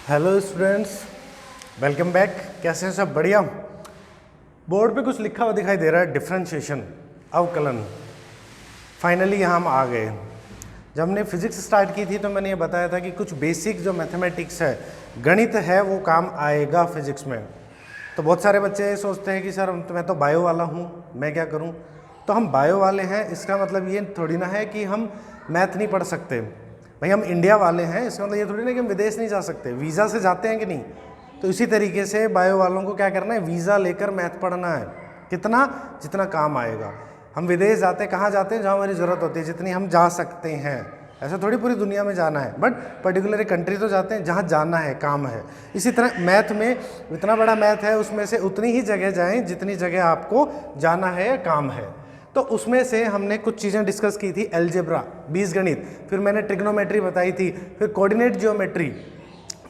Hello students, welcome back. कैसे हैं सब? बढ़िया। बोर्ड पे कुछ लिखा हुआ दिखाई दे रहा है, डिफरेंशिएशन, अवकलन। फाइनली यहाँ हम आ गए। जब हमने फिजिक्स स्टार्ट की थी तो मैंने ये बताया था कि कुछ बेसिक जो मैथमेटिक्स है, गणित है, वो काम आएगा फिजिक्स में। तो बहुत सारे बच्चे सोचते हैं कि सर मैं तो बायो वाला हूँ, मैं क्या करूँ? तो हम बायो वाले हैं, इसका मतलब ये थोड़ी ना है कि हम मैथ नहीं पढ़ सकते। भाई हम इंडिया वाले हैं, इसका मतलब ये थोड़ी ना कि हम विदेश नहीं जा सकते। वीज़ा से जाते हैं कि नहीं? तो इसी तरीके से बायो वालों को क्या करना है, वीज़ा लेकर मैथ पढ़ना है। कितना? जितना काम आएगा। हम विदेश जाते हैं, कहाँ जाते हैं? जहाँ हमारी ज़रूरत होती है, जितनी हम जा सकते हैं। ऐसा थोड़ी पूरी दुनिया में जाना है, बट पर्टिकुलर कंट्री तो जाते हैं जहाँ जाना है, काम है। इसी तरह मैथ में इतना बड़ा मैथ है, उसमें से उतनी ही जगह जाएं जितनी जगह आपको जाना है या काम है। तो उसमें से हमने कुछ चीज़ें डिस्कस की थी, अलजेब्रा, बीजगणित, फिर मैंने ट्रिग्नोमेट्री बताई थी, फिर कोऑर्डिनेट ज्योमेट्री,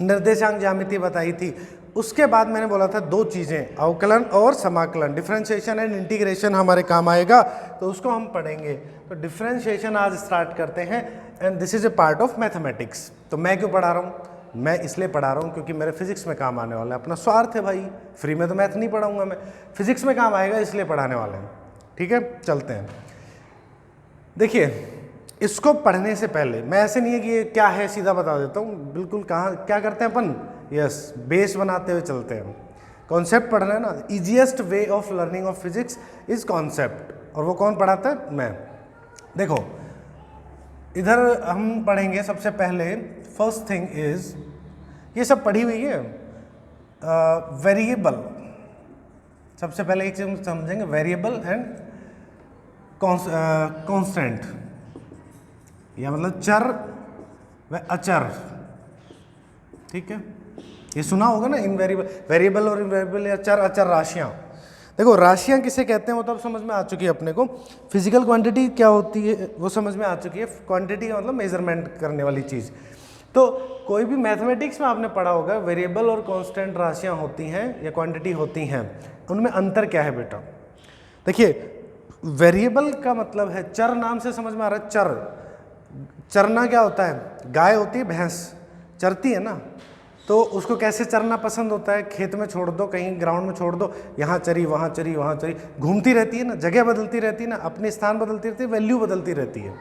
निर्देशांक ज्यामिति बताई थी। उसके बाद मैंने बोला था दो चीज़ें, अवकलन और समाकलन, डिफरेंशिएशन एंड इंटीग्रेशन हमारे काम आएगा, तो उसको हम पढ़ेंगे। तो डिफरेंशिएशन आज स्टार्ट करते हैं, and this is a part of mathematics. तो मैं क्यों पढ़ा रहा हूँ? मैं इसलिए पढ़ा रहा हूँ क्योंकि मेरे फिजिक्स में काम आने वाला है। अपना स्वार्थ है भाई, फ्री में तो मैथ नहीं पढ़ाऊँगा मैं, फिजिक्स में काम आएगा इसलिए पढ़ाने वाले हैं। ठीक है, चलते हैं। देखिए, इसको पढ़ने से पहले मैं ऐसे नहीं है कि ये क्या है सीधा बता देता हूँ, बिल्कुल। कहाँ क्या करते हैं अपन? यस, बेस बनाते हुए चलते हैं। कॉन्सेप्ट पढ़ना है ना। Easiest way of learning of physics is concept. और वो कौन पढ़ाता है? मैं। देखो, इधर हम पढ़ेंगे सबसे पहले, फर्स्ट थिंग इज, ये सब पढ़ी हुई है, वेरिएबल। सबसे पहले एक चीज समझेंगे, वेरिएबल एंड कांस्टेंट, या मतलब चर व अचर। ठीक है, ये सुना होगा ना, इनवेरिएबल, वेरिएबल और इनवेरिएबल, या चर अचर राशियां। देखो, राशियां किसे कहते हैं वो तो अब समझ में आ चुकी है अपने को। फिजिकल क्वांटिटी क्या होती है वो समझ में आ चुकी है। क्वांटिटी का मतलब मेजरमेंट करने वाली चीज़। तो कोई भी मैथमेटिक्स में आपने पढ़ा होगा, वेरिएबल और कांस्टेंट राशियां होती हैं या क्वांटिटी होती हैं, उनमें अंतर क्या है बेटा? देखिए, वेरिएबल का मतलब है चर, नाम से समझ में आ रहा है, चर। चरना क्या होता है? गाय होती है, भैंस चरती है ना, तो उसको कैसे चरना पसंद होता है? खेत में छोड़ दो, कहीं ग्राउंड में छोड़ दो, यहाँ चरी, वहाँ चरी, वहाँ चरी, घूमती रहती है ना, जगह बदलती रहती है ना, अपने स्थान बदलती रहती है, वैल्यू बदलती रहती है।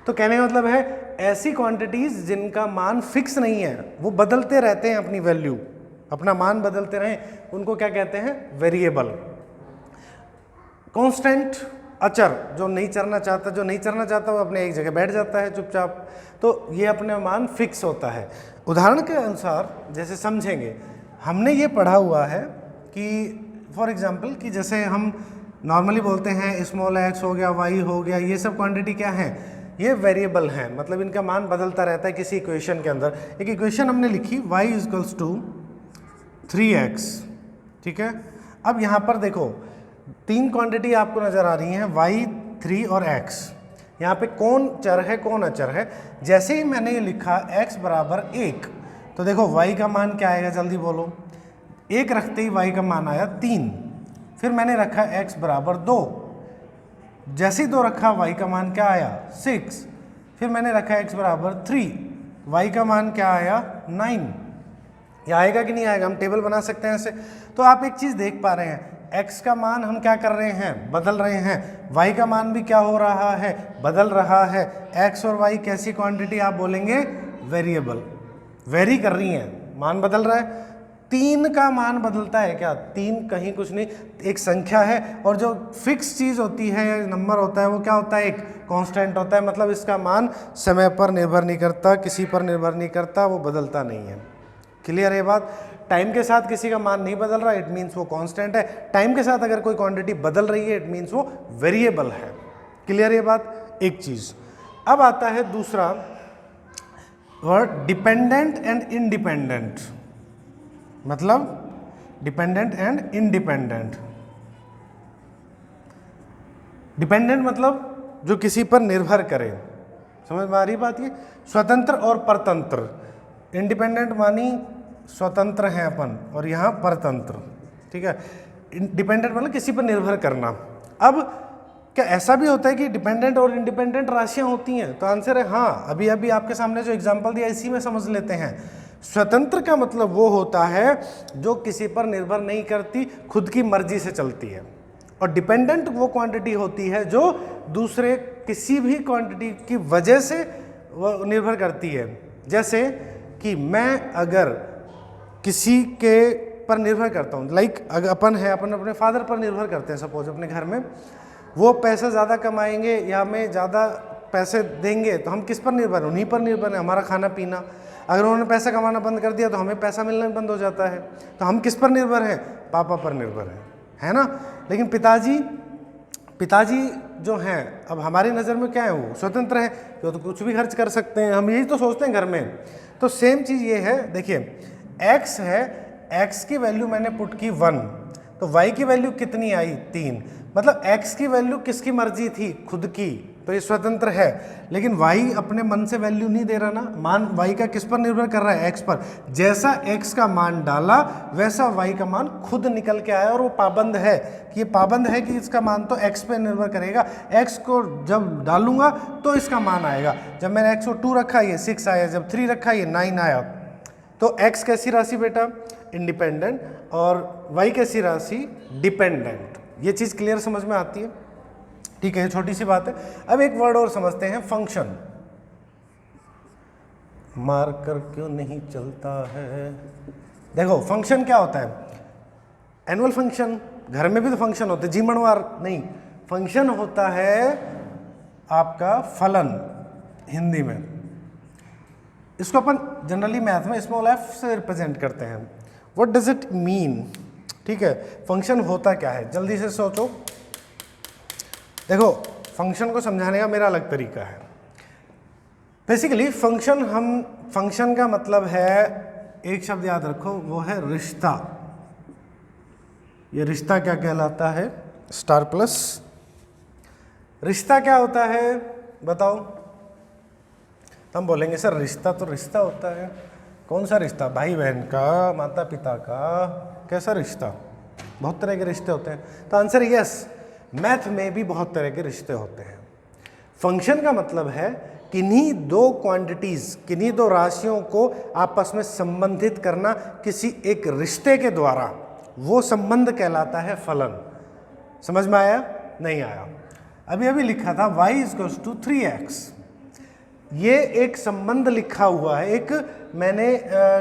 तो कहने का मतलब है, ऐसी क्वांटिटीज जिनका मान फिक्स नहीं है, वो बदलते रहते हैं अपनी वैल्यू, अपना मान बदलते रहें, उनको क्या कहते हैं? वेरिएबल। कांस्टेंट, अचर, जो नहीं चरना चाहता वो अपने एक जगह बैठ जाता है चुपचाप, तो ये अपने मान फिक्स होता है। उदाहरण के अनुसार जैसे समझेंगे, हमने ये पढ़ा हुआ है कि फॉर एग्जांपल, कि जैसे हम नॉर्मली बोलते हैं स्मॉल एक्स हो गया, वाई हो गया, ये सब क्वांटिटी क्या है? ये वेरिएबल हैं, मतलब इनका मान बदलता रहता है किसी इक्वेशन के अंदर। एक इक्वेशन हमने लिखी, y इक्वल्स टू 3x। ठीक है, अब यहाँ पर देखो, तीन क्वांटिटी आपको नजर आ रही हैं, y, 3 और x। यहाँ पे कौन चर है, कौन अचर है? जैसे ही मैंने ये लिखा x बराबर 1, तो देखो y का मान क्या आएगा, जल्दी बोलो। 1 रखते ही y का मान आया 3। फिर मैंने रखा x बराबर 2, जैसे ही 2 रखा y का मान क्या आया? 6। फिर मैंने रखा x बराबर 3, y का मान क्या आया? 9। ये आएगा कि नहीं आएगा? हम टेबल बना सकते हैं ऐसे। तो आप एक चीज़ देख पा रहे हैं, x का मान हम क्या कर रहे हैं? बदल रहे हैं। y का मान भी क्या हो रहा है? बदल रहा है। x और y कैसी क्वांटिटी आप बोलेंगे? वेरिएबल। वेरी कर रही हैं, मान बदल रहा है। 3 का मान बदलता है क्या? 3 कहीं कुछ नहीं, एक संख्या है, और जो फिक्स चीज़ होती है, नंबर होता है, वो क्या होता है? एक कांस्टेंट होता है। मतलब इसका मान समय पर निर्भर नहीं करता, किसी पर निर्भर नहीं करता, वो बदलता नहीं है। क्लियर है बात? टाइम के साथ किसी का मान नहीं बदल रहा, इट मीन्स वो कांस्टेंट है। टाइम के साथ अगर कोई क्वांटिटी बदल रही है, इट मीन्स वो वेरिएबल है। क्लियर है बात? एक चीज। अब आता है दूसरा वर्ड, डिपेंडेंट एंड इंडिपेंडेंट। मतलब डिपेंडेंट एंड इंडिपेंडेंट। डिपेंडेंट मतलब जो किसी पर निर्भर करे, समझ में आ रही बात? ये स्वतंत्र और परतंत्र। इंडिपेंडेंट मानी स्वतंत्र हैं अपन, और यहाँ परतंत्र। ठीक है, डिपेंडेंट मतलब किसी पर निर्भर करना। अब क्या ऐसा भी होता है कि डिपेंडेंट और इंडिपेंडेंट राशियां होती हैं? तो आंसर है हाँ। अभी अभी आपके सामने जो एग्जांपल दिया इसी में समझ लेते हैं। स्वतंत्र का मतलब वो होता है जो किसी पर निर्भर नहीं करती, खुद की मर्जी से चलती है। और डिपेंडेंट वो क्वांटिटी होती है जो दूसरे किसी भी क्वांटिटी की वजह से वो निर्भर करती है। जैसे कि मैं अगर किसी के पर निर्भर करता हूँ, लाइक अगर अपन अपने फादर पर निर्भर करते हैं, सपोज अपने घर में वो पैसा ज़्यादा कमाएंगे या हमें ज़्यादा पैसे देंगे तो हम किस पर निर्भर हैं? उन्हीं पर निर्भर है, हमारा खाना पीना। अगर उन्होंने पैसा कमाना बंद कर दिया तो हमें पैसा मिलना बंद हो जाता है। तो हम किस पर निर्भर हैं? पापा पर निर्भर हैं, है ना। लेकिन पिताजी जो हैं, अब हमारी नज़र में क्या है? वो स्वतंत्र है, वो तो कुछ भी खर्च कर सकते हैं, हम यही तो सोचते हैं घर में। तो सेम चीज़ ये है, देखिए x है, x की वैल्यू मैंने पुट की 1, तो y की वैल्यू कितनी आई? 3। मतलब x की वैल्यू किसकी मर्जी थी? खुद की, तो ये स्वतंत्र है। लेकिन y अपने मन से वैल्यू नहीं दे रहा ना, मान y का किस पर निर्भर कर रहा है? x पर। जैसा x का मान डाला वैसा y का मान खुद निकल के आया, और वो पाबंद है कि ये पाबंद है कि इसका मान तो x पे निर्भर करेगा। x को जब डालूंगा तो इसका मान आएगा। जब मैंने x को 2 रखा ये 6 आया, जब 3 रखा ये 9 आया। तो x कैसी राशि बेटा? इंडिपेंडेंट, और y कैसी राशि? डिपेंडेंट। ये चीज़ क्लियर समझ में आती है? ठीक है, छोटी सी बात है। अब एक वर्ड और समझते हैं, फंक्शन। मार्कर क्यों नहीं चलता है? देखो फंक्शन क्या होता है? एनुअल फंक्शन, घर में भी तो फंक्शन होते हैं, जीमणवार नहीं। फंक्शन होता है आपका फलन, हिंदी में। इसको अपन जनरली मैथ में स्मॉल f से रिप्रेजेंट करते हैं। What does it mean? ठीक है, फंक्शन होता क्या है? जल्दी से सोचो। देखो फंक्शन को समझाने का मेरा अलग तरीका है। बेसिकली फंक्शन का मतलब है, एक शब्द याद रखो, वो है रिश्ता। ये रिश्ता क्या कहलाता है? Star plus. रिश्ता क्या होता है बताओ? हम बोलेंगे सर रिश्ता तो रिश्ता होता है। कौन सा रिश्ता? भाई बहन का, माता पिता का, कैसा रिश्ता? बहुत तरह के रिश्ते होते हैं। तो आंसर यस, मैथ में भी बहुत तरह के रिश्ते होते हैं। फंक्शन का मतलब है किन्हीं दो क्वांटिटीज, किन्हीं दो राशियों को आपस में संबंधित करना किसी एक रिश्ते के द्वारा, वो संबंध कहलाता है फलन। समझ में आया? नहीं आया? अभी अभी लिखा था y = 3x। ये एक संबंध लिखा हुआ है, एक मैंने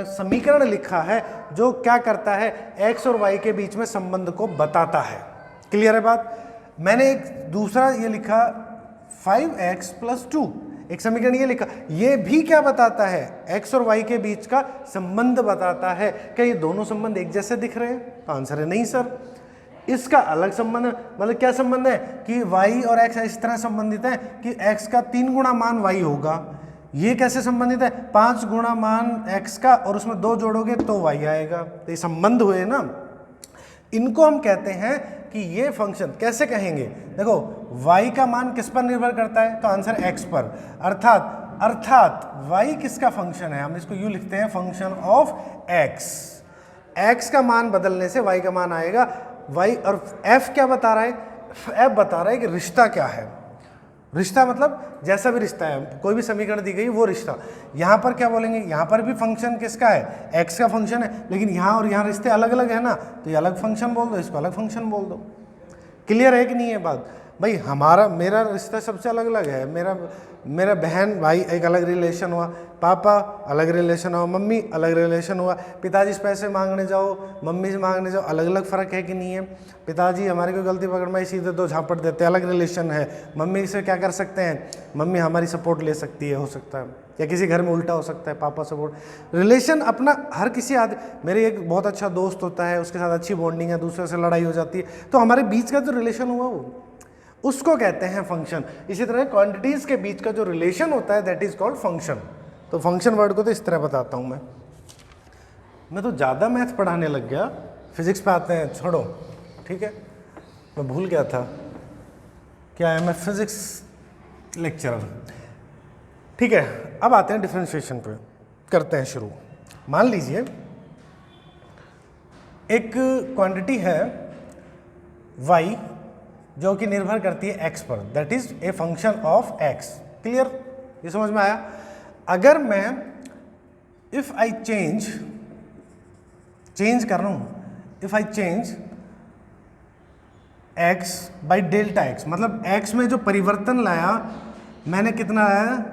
समीकरण लिखा है जो क्या करता है? x और y के बीच में संबंध को बताता है। क्लियर है बात? मैंने एक दूसरा ये लिखा 5x + 2, एक समीकरण ये लिखा, ये भी क्या बताता है? x और y के बीच का संबंध बताता है। क्या ये दोनों संबंध एक जैसे दिख रहे हैं? तो आंसर है नहीं सर, इसका अलग संबंध है। मतलब क्या संबंध है कि y और x इस तरह संबंधित है कि x का 3 गुना मान y होगा। ये कैसे संबंधित है? 5 गुना मान x का और उसमें 2 जोड़ोगे तो y आएगा। तो ये संबंध हुए ना, इनको हम कहते हैं कि ये फंक्शन। कैसे कहेंगे? देखो y का मान किस पर निर्भर करता है? तो आंसर x पर। अर्थात y किसका फंक्शन है? हम इसको यूं लिखते हैं, फंक्शन ऑफ x। x का मान बदलने से y का मान आएगा। y और f क्या बता रहा है? f बता रहा है कि रिश्ता क्या है। रिश्ता मतलब जैसा भी रिश्ता है, कोई भी समीकरण दी गई वो रिश्ता। यहाँ पर क्या बोलेंगे? यहाँ पर भी फंक्शन किसका है? x का फंक्शन है, लेकिन यहाँ और यहाँ रिश्ते अलग अलग है ना, तो ये अलग फंक्शन बोल दो, इसको अलग फंक्शन बोल दो। क्लियर है कि नहीं है बात? भाई मेरा रिश्ता सबसे अलग अलग है। मेरा बहन भाई एक अलग रिलेशन हुआ, पापा अलग रिलेशन हुआ, मम्मी अलग रिलेशन हुआ। पिताजी से पैसे मांगने जाओ, मम्मी से मांगने जाओ, अलग अलग फ़र्क है कि नहीं है? पिताजी हमारी कोई गलती पकड़ में सीधे 2 झापट देते, अलग रिलेशन है। मम्मी से क्या कर सकते हैं? मम्मी हमारी सपोर्ट ले सकती है, हो सकता है, या किसी घर में उल्टा हो सकता है, पापा सपोर्ट। रिलेशन अपना हर किसी मेरे एक बहुत अच्छा दोस्त होता है, उसके साथ अच्छी बॉन्डिंग है, दूसरे से लड़ाई हो जाती है, तो हमारे बीच का जो रिलेशन हुआ वो उसको कहते हैं फंक्शन। इसी तरह क्वांटिटीज़ के बीच का जो रिलेशन होता है दैट इज़ कॉल्ड फंक्शन। तो फंक्शन वर्ड को तो इस तरह बताता हूँ मैं तो ज़्यादा मैथ पढ़ाने लग गया। फिजिक्स पे आते हैं, छोड़ो, ठीक है, मैं भूल गया था क्या है, मैं फिजिक्स लेक्चरर। ठीक है, अब आते हैं डिफरेंशिएशन पे, करते हैं शुरू। मान लीजिए एक क्वांटिटी है y जो कि निर्भर करती है x पर, that is a function of x। Clear? ये समझ में आया? अगर मैं इफ आई चेंज कर रहा हूं, if I change x by delta x, मतलब x में जो परिवर्तन लाया मैंने कितना लाया,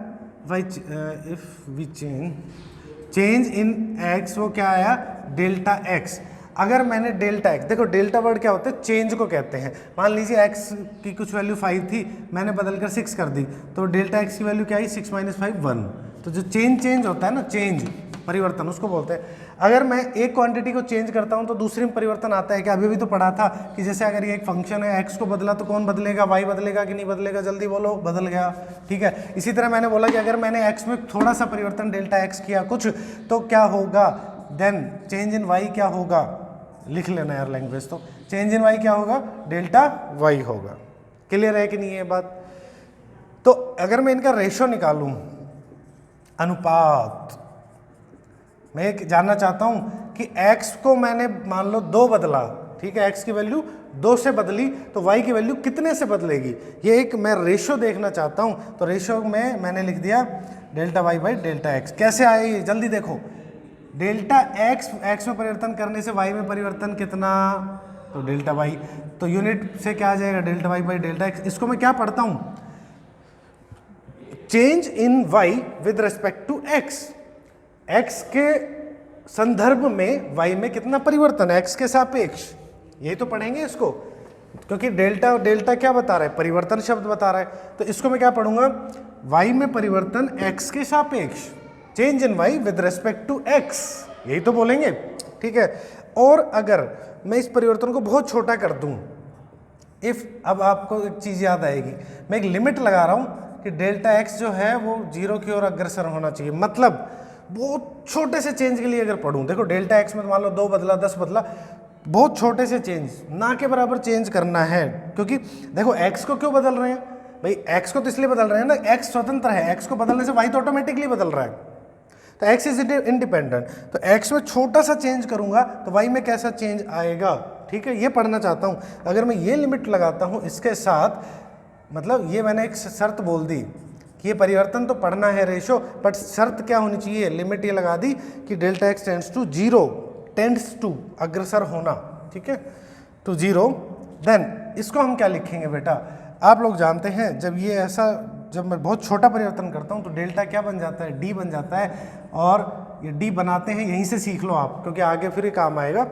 if we change in x, वो क्या आया डेल्टा x। अगर मैंने डेल्टा x, देखो डेल्टा वर्ड क्या होता है, चेंज को कहते हैं। मान लीजिए x की कुछ वैल्यू 5 थी, मैंने बदलकर 6 कर दी, तो डेल्टा x की वैल्यू क्या आई, 6 माइनस 5 1। तो जो चेंज होता है ना, चेंज परिवर्तन उसको बोलते हैं। अगर मैं एक क्वांटिटी को चेंज करता हूं तो दूसरे में परिवर्तन आता है क्या, अभी भी तो पढ़ा था कि जैसे अगर ये एक फंक्शन है, x को बदला तो कौन बदलेगा, y बदलेगा कि नहीं बदलेगा, जल्दी बोलो, बदल गया, ठीक है। इसी तरह मैंने बोला कि अगर मैंने x में थोड़ा सा परिवर्तन डेल्टा x किया कुछ, तो क्या होगा, देन चेंज इन y क्या होगा, लिख लेना यार लैंग्वेज, तो चेंज इन y क्या होगा, डेल्टा y होगा। क्लियर है कि नहीं ये बात। तो अगर मैं इनका रेशो निकालूं, अनुपात, मैं जानना चाहता हूं कि x को मैंने मान लो 2 बदला, ठीक है, x की वैल्यू 2 से बदली, तो y की वैल्यू कितने से बदलेगी, ये एक मैं रेशो देखना चाहता हूं। तो रेशो में मैंने लिख दिया delta y by delta x। कैसे आए ये, जल्दी देखो, डेल्टा x में परिवर्तन करने से y में परिवर्तन कितना, तो डेल्टा y, तो यूनिट से क्या आ जाएगा, delta y by delta x। इसको मैं क्या पढ़ता हूं, change in y with respect to x, x के संदर्भ में y में कितना परिवर्तन है, x के सापेक्ष, यही तो पढ़ेंगे इसको, क्योंकि डेल्टा क्या बता रहा है, परिवर्तन शब्द बता रहा है। तो इसको मैं क्या पढ़ूंगा, y में परिवर्तन x के सापेक्ष, change in y with respect to x, यही तो बोलेंगे, ठीक है। और अगर मैं इस परिवर्तन को बहुत छोटा कर दूं, इफ, अब आपको एक चीज याद आएगी, मैं एक लिमिट लगा रहा हूं कि डेल्टा x जो है वो 0 की ओर अग्रसर होना चाहिए, मतलब बहुत छोटे से चेंज के लिए अगर पढ़ूं, देखो डेल्टा x में मान लो 2 बदला 10 बदला, बहुत छोटे से चेंज, ना के बराबर चेंज करना है, क्योंकि देखो x को क्यों बदल रहे हैं भाई, x को तो इसलिए बदल रहे हैं ना, x स्वतंत्र है, x को बदलने से y तो ऑटोमेटिकली बदल रहा है, तो x इज इंडिपेंडेंट। तो x में छोटा सा चेंज करूंगा तो y में कैसा चेंज आएगा, ठीक है, ये पढ़ना चाहता हूं। अगर मैं ये लिमिट लगाता हूं इसके साथ, मतलब ये मैंने एक शर्त बोल दी कि ये परिवर्तन तो पढ़ना है रेशो, बट शर्त क्या होनी चाहिए, लिमिट ये लगा दी कि delta x tends to 0, tends to अग्रसर होना, ठीक है, टू 0। देन इसको हम क्या लिखेंगे बेटा, आप लोग जानते हैं जब ये ऐसा, जब मैं बहुत छोटा परिवर्तन करता हूँ तो डेल्टा क्या बन जाता है, डी बन जाता है। और ये डी बनाते हैं, यहीं से सीख लो आप, क्योंकि आगे फिर ये काम आएगा।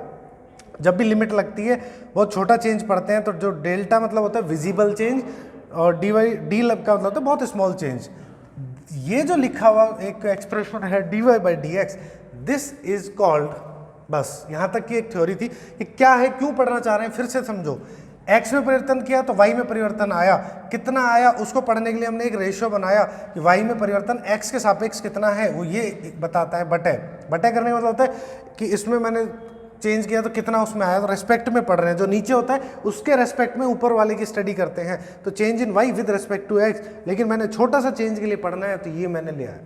जब भी लिमिट लगती है बहुत छोटा चेंज पढ़ते हैं, तो जो डेल्टा मतलब होता है विजिबल चेंज, और डी का मतलब होता है बहुत स्मॉल चेंज। ये जो लिखा हुआ एक एक्सप्रेशन है dy by d x, this is called, बस यहाँ तक की एक थ्योरी थी कि क्या है, क्यों पढ़ना चाह रहे हैं, फिर से समझो। x में परिवर्तन किया तो y में परिवर्तन आया, कितना आया उसको पढ़ने के लिए हमने एक रेशियो बनाया कि y में परिवर्तन x के सापेक्ष कितना है, वो ये बताता है। बटे करने का मतलब होता है कि इसमें मैंने चेंज किया तो कितना उसमें आया, तो रेस्पेक्ट में पढ़ रहे हैं, जो नीचे होता है उसके रेस्पेक्ट में ऊपर वाले की स्टडी करते हैं, तो change in y with respect to x। लेकिन मैंने छोटा सा चेंज के लिए पढ़ना है तो ये मैंने लिया है,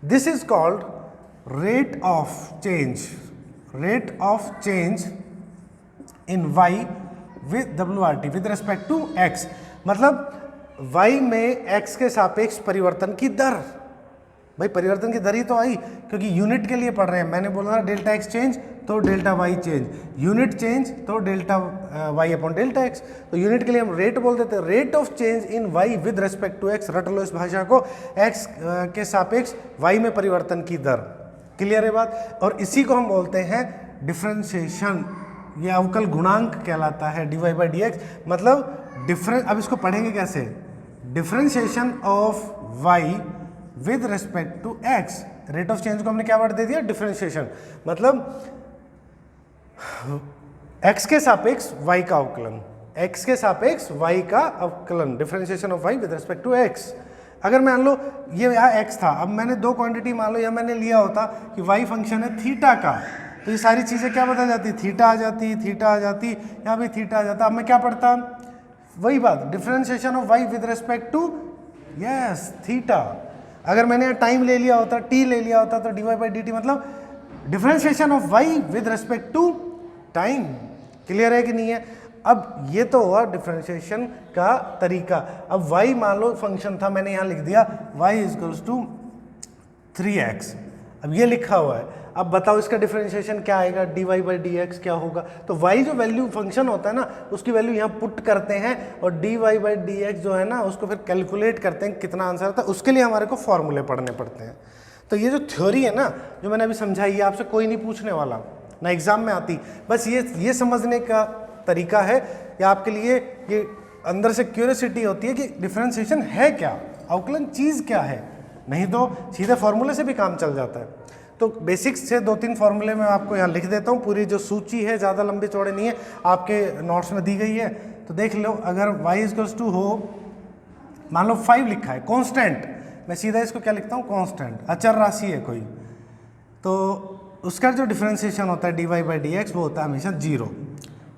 this is called rate of change in y with WRT with respect to x, मतलब y में x के सापेक्ष परिवर्तन की दर। भाई परिवर्तन की दर ही तो आई, क्योंकि यूनिट के लिए पढ़ रहे हैं। मैंने बोला था डेल्टा x चेंज तो delta y change, unit change तो delta y upon delta x। तो यूनिट के लिए हम रेट बोल देते हैं, rate of change in y with respect to x। रट लो इस भाषा को, x के सापेक्ष y में परिवर्तन की दर। क्लियर है बात। और इसी को हम बोलते हैं डिफरेंशिएशन, ये अवकल गुणांक कहलाता है, dy बाई डी एक्स, मतलब डिफरेंस। अब इसको पढ़ेंगे कैसे, differentiation of y with respect to x। Rate of change को हमने क्या वर्ड दे दिया, डिफरेंशिएशन, मतलब x के सापेक्ष y का अवकलन, x के सापेक्ष y का अवकलन, differentiation of y with respect to x। अगर मान लो ये यहाँ x था, अब मैंने दो क्वांटिटी मान लो या मैंने लिया होता कि y फंक्शन है थीटा का, तो ये सारी चीज़ें क्या बदल जाती, थीटा आ जाती, थीटा आ जाती, यहाँ भी थीटा आ जाता। अब मैं क्या पढ़ता, वही बात, differentiation of y with respect to yes theta. अगर मैंने यहाँ टाइम ले लिया होता, t ले लिया होता, तो dy बाई डी टी, मतलब differentiation of y with respect to time. Clear है कि नहीं है। अब ये तो हुआ डिफरेंशिएशन का तरीका। अब y मान लो फंक्शन था, मैंने यहाँ लिख दिया y इक्वल्स टू 3x। अब ये लिखा हुआ है, अब बताओ इसका डिफरेंशिएशन क्या आएगा, dy बाई डी एक्स क्या होगा। तो y जो वैल्यू फंक्शन होता है ना उसकी वैल्यू यहाँ पुट करते हैं और dy बाई डी एक्स जो है ना उसको फिर कैलकुलेट करते हैं कितना आंसर आता है, उसके लिए हमारे को फॉर्मूले पढ़ने पड़ते हैं। तो ये जो थ्योरी है ना जो मैंने अभी समझाई है आपसे कोई नहीं पूछने वाला ना एग्जाम में आती, बस ये समझने का तरीका है या आपके लिए ये अंदर से क्यूरियोसिटी होती है कि डिफरेंशिएशन है क्या, अवकलन चीज़ क्या है, नहीं तो सीधे फॉर्मूले से भी काम चल जाता है। तो बेसिक्स से 2-3 फॉर्मूले मैं आपको यहाँ लिख देता हूँ, पूरी जो सूची है ज़्यादा लंबी चौड़े नहीं है, आपके नोट्स में दी गई है तो देख लो। अगर y इक्वल्स टू हो, मान लो 5 लिखा है कांस्टेंट, मैं सीधा इसको क्या लिखता हूँ कांस्टेंट, अचर राशि है कोई, तो उसका जो डिफरेंशिएशन होता है dy बाई डी एक्स वो होता है हमेशा 0।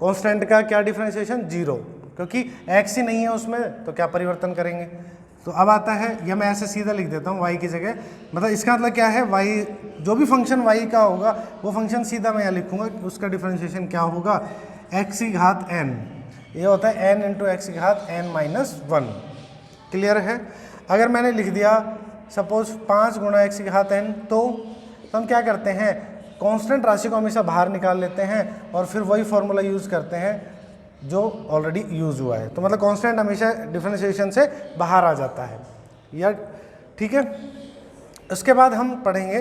कांस्टेंट का क्या डिफरेंशिएशन 0, क्योंकि x ही नहीं है उसमें तो क्या परिवर्तन करेंगे। तो अब आता है, या मैं ऐसे सीधा लिख देता हूँ y की जगह, मतलब इसका मतलब क्या है y जो भी फंक्शन y का होगा वो फंक्शन सीधा मैं यहाँ लिखूँगा उसका डिफरेंशिएशन क्या होगा, x की घात n, ये होता है n इंटू एक्स की घात n माइनस 1। क्लियर है। अगर मैंने लिख दिया सपोज 5 गुणा x की घात n, तो हम क्या करते हैं कांस्टेंट राशि को हमेशा बाहर निकाल लेते हैं और फिर वही फॉर्मूला यूज़ करते हैं जो ऑलरेडी यूज़ हुआ है। तो मतलब कांस्टेंट हमेशा डिफरेंशिएशन से बाहर आ जाता है, या ठीक है। उसके बाद हम पढ़ेंगे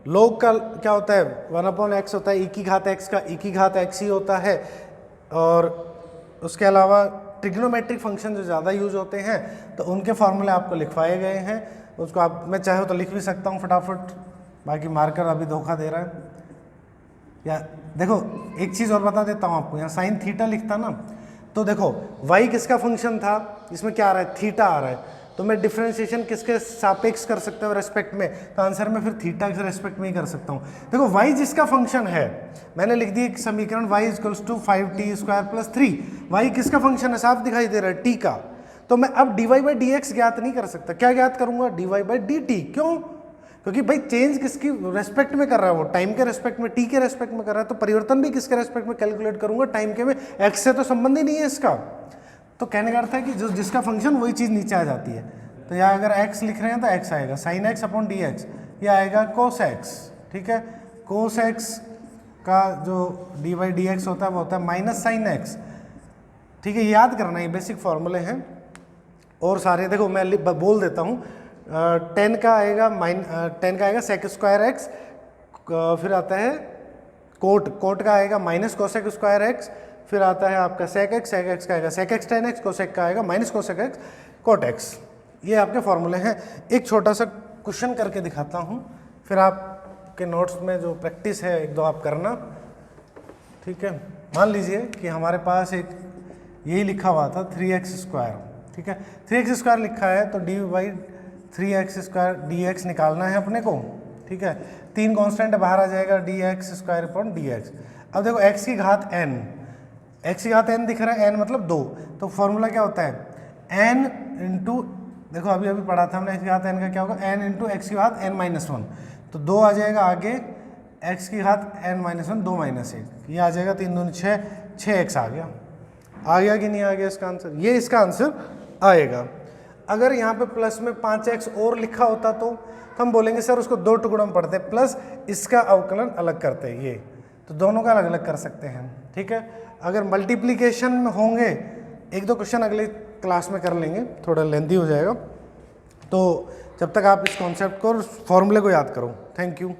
log का क्या होता है, 1/x होता है, e की घात x का e की घात x ही होता है। और उसके अलावा ट्रिग्नोमेट्रिक फंक्शन जो ज़्यादा यूज होते हैं तो उनके फॉर्मूले आपको लिखवाए गए हैं, उसको आप मैं चाहे तो लिख भी सकता हूँ फटाफट, बाकी मार्कर अभी धोखा दे रहा है। या देखो एक चीज़ और बता देता हूँ आपको, यहाँ साइन थीटा लिखता ना, तो देखो y किसका फंक्शन था, इसमें क्या आ रहा है थीटा आ रहा है, तो मैं डिफरेंशिएशन किसके सापेक्ष कर सकता हूँ रेस्पेक्ट में, तो आंसर में फिर थीटा के रेस्पेक्ट में ही कर सकता हूँ। देखो y जिसका फंक्शन है, मैंने लिख दी एक समीकरण y equals to 5t square plus 3, y किसका फंक्शन है साफ दिखाई दे रहा है t का, तो मैं अब dy बाई डी एक्स ज्ञात नहीं कर सकता, क्या ज्ञात करूँगा dy बाई डी टी। क्यों, क्योंकि भाई चेंज किसकी रेस्पेक्ट में कर रहा है, वो टाइम के रेस्पेक्ट में, टी के रेस्पेक्ट में कर रहा है, तो परिवर्तन भी किसके रेस्पेक्ट में कैलकुलेट करूंगा, टाइम के में, एक्स से तो संबंध ही नहीं है इसका। तो कहने का अर्थ है कि जो जिसका फंक्शन वही चीज़ नीचे आ जाती है। तो यहाँ अगर एक्स लिख रहे हैं तो एक्स आएगा sine x upon D x, ये आएगा कोस एक्स, ठीक है। कोस एक्स का जो डी बाई डी एक्स होता है वो होता है माइनस साइन एक्स, ठीक है। याद करना ये बेसिक फॉर्मूले हैं और सारे देखो मैं बोल देता हूँ। 10 का आएगा सेक स्क्वायर एक्स, फिर आता है कोट का आएगा माइनस कोसेक स्क्वायर एक्स, फिर आता है आपका सेक एक्स का आएगा sec x tan x, cosec का आएगा minus cosec x cot x. ये आपके फॉर्मूले हैं। एक छोटा सा क्वेश्चन करके दिखाता हूँ, फिर आपके नोट्स में जो प्रैक्टिस है 1-2 आप करना, ठीक है। मान लीजिए कि हमारे पास एक यही लिखा हुआ था 3x स्क्वायर, ठीक है। 3x स्क्वायर लिखा है तो D by 3x square D x निकालना है अपने को, ठीक है। 3 कांस्टेंट बाहर आ जाएगा D x square upon D x. अब देखो x की घात n, x की घात n दिख रहा है, n मतलब 2, तो फॉर्मूला क्या होता है n इंटू, देखो अभी पढ़ा था हमने x की घात n का क्या होगा, n इंटू एक्स की घात n माइनस 1, तो 2 आ जाएगा आगे, x की घात n माइनस 1 2 माइनस 1, ये आ जाएगा 3 दूनी 6, 6x आ गया कि नहीं आ गया इसका आंसर, ये इसका आंसर आएगा। अगर यहाँ पे प्लस में 5x और लिखा होता तो हम बोलेंगे सर उसको 2 टुकड़ों में पढ़ते प्लस इसका अवकलन अलग करते हैं, ये तो दोनों का अलग अलग कर सकते हैं, ठीक है। अगर मल्टीप्लिकेशन में होंगे 1-2 क्वेश्चन अगले क्लास में कर लेंगे, थोड़ा लेंथी हो जाएगा, तो जब तक आप इस कॉन्सेप्ट को और फॉर्मूले को याद करो। Thank you.